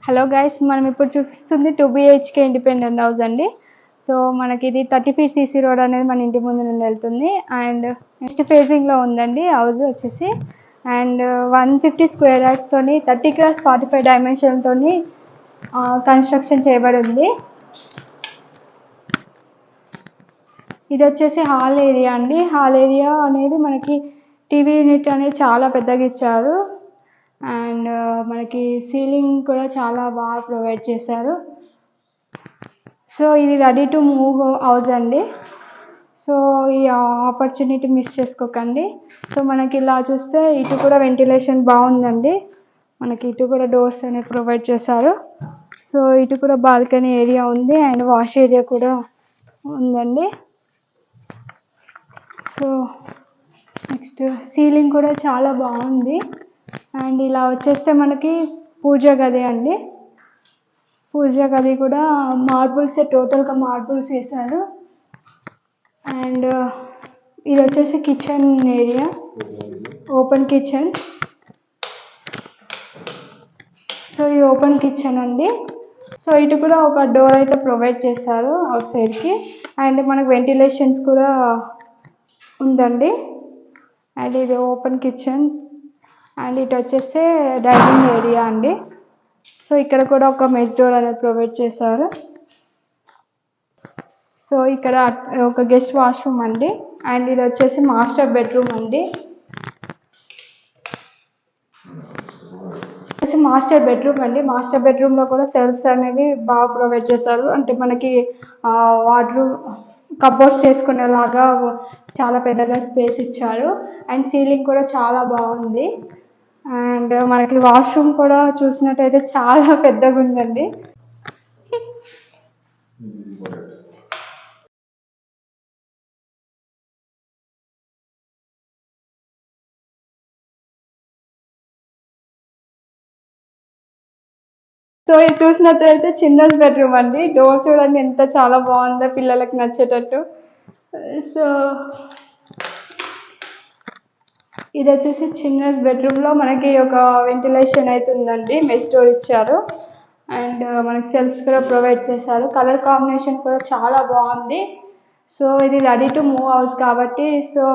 Hello guys, మనం ఇప్పుడు చూపిస్తుంది 2 BHK ఇండిపెండెంట్ హౌస్ అండి. సో మనకి ఇది 30 feet CC రోడ్ అనేది మన ఇంటి ముందు నుండి వెళ్తుంది. అండ్ నెక్స్ట్ ఫేజింగ్లో ఉందండి హౌస్ వచ్చేసి. అండ్ 150 స్క్వేర్ యార్డ్స్ తోని 30x45 డైమెన్షన్ తోని కన్స్ట్రక్షన్ చేయబడి ఉంది. ఇది వచ్చేసి హాల్ ఏరియా అండి. హాల్ ఏరియా అనేది మనకి టీవీ యూనిట్ అనేది చాలా పెద్దగా ఇచ్చారు. అండ్ మనకి సీలింగ్ కూడా చాలా బాగా ప్రొవైడ్ చేశారు. సో ఇది రెడీ టు మూవ్ హౌస్ అండి. సో ఈ ఆపర్చునిటీ మిస్ చేసుకోకండి. సో మనకి ఇలా చూస్తే ఇటు కూడా వెంటిలేషన్ బాగుందండి. మనకి ఇటు కూడా డోర్స్ అనేవి ప్రొవైడ్ చేశారు. సో ఇటు కూడా బాల్కనీ ఏరియా ఉంది అండ్ వాష్ ఏరియా కూడా ఉందండి. సో నెక్స్ట్ సీలింగ్ కూడా చాలా బాగుంది. అండ్ ఇలా వచ్చేస్తే మనకి పూజ గది అండి. పూజ గది కూడా మార్బుల్స్, టోటల్గా మార్బుల్స్ వేశారు. అండ్ ఇది వచ్చేసి kitchen area, open kitchen. So ఇది ఓపెన్ కిచెన్ అండి. సో ఇటు కూడా ఒక డోర్ అయితే ప్రొవైడ్ చేశారు అవుట్ సైడ్కి. అండ్ మనకు వెంటిలేషన్స్ కూడా ఉందండి. అండ్ ఇది ఓపెన్ కిచెన్. అండ్ ఇటు వచ్చేస్తే డైనింగ్ ఏరియా అండి. సో ఇక్కడ కూడా ఒక మెస్ డోర్ అనేది ప్రొవైడ్ చేశారు. సో ఇక్కడ ఒక గెస్ట్ వాష్రూమ్ అండి. అండ్ ఇది వచ్చేసి మాస్టర్ బెడ్రూమ్ అండి. మాస్టర్ బెడ్రూమ్లో కూడా సెల్ఫ్స్ అనేవి బాగా ప్రొవైడ్ చేశారు. అంటే మనకి వాటర్ కబోర్డ్స్ చేసుకునేలాగా చాలా పెద్దగా స్పేస్ ఇచ్చారు. అండ్ సీలింగ్ కూడా చాలా బాగుంది. అండ్ మనకి వాష్రూమ్ కూడా చూసినట్టయితే చాలా పెద్దగా ఉందండి. సో ఇది చూసినట్టయితే చిల్డ్రన్స్ బెడ్రూమ్ అండి. డోర్ చూడండి ఎంత చాలా బాగుందో, పిల్లలకు నచ్చేటట్టు. సో ఇది వచ్చేసి చిల్డ్రన్స్ బెడ్రూమ్లో మనకి ఒక వెంటిలేషన్ అయితే ఉందండి. మెస్ డోర్ ఇచ్చారు. అండ్ మనకి సెల్ఫ్స్ కూడా ప్రొవైడ్ చేశారు. కలర్ కాంబినేషన్ కూడా చాలా బాగుంది. సో ఇది రెడీ టు మూవ్ హౌస్ కాబట్టి సో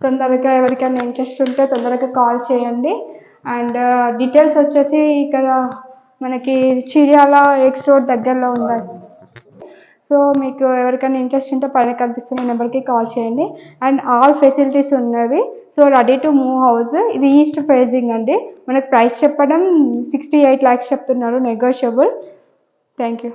తొందరగా ఎవరికైనా ఇంట్రెస్ట్ ఉంటే తొందరగా కాల్ చేయండి. అండ్ డీటెయిల్స్ వచ్చేసి ఇక్కడ మనకి చిర్యాల ఎక్స్ రోడ్ దగ్గరలో ఉందండి. సో మీకు ఎవరికైనా ఇంట్రెస్ట్ ఉంటే పైన కనిపిస్తున్న నెంబర్కి కాల్ చేయండి. అండ్ ఆల్ ఫెసిలిటీస్ ఉన్నవి. So ready to move house. ఇది ఈస్ట్ ఫేజింగ్ అండి. మనకు ప్రైస్ చెప్పడం 68 lakhs చెప్తున్నారు, నెగోషియబుల్. Thank you.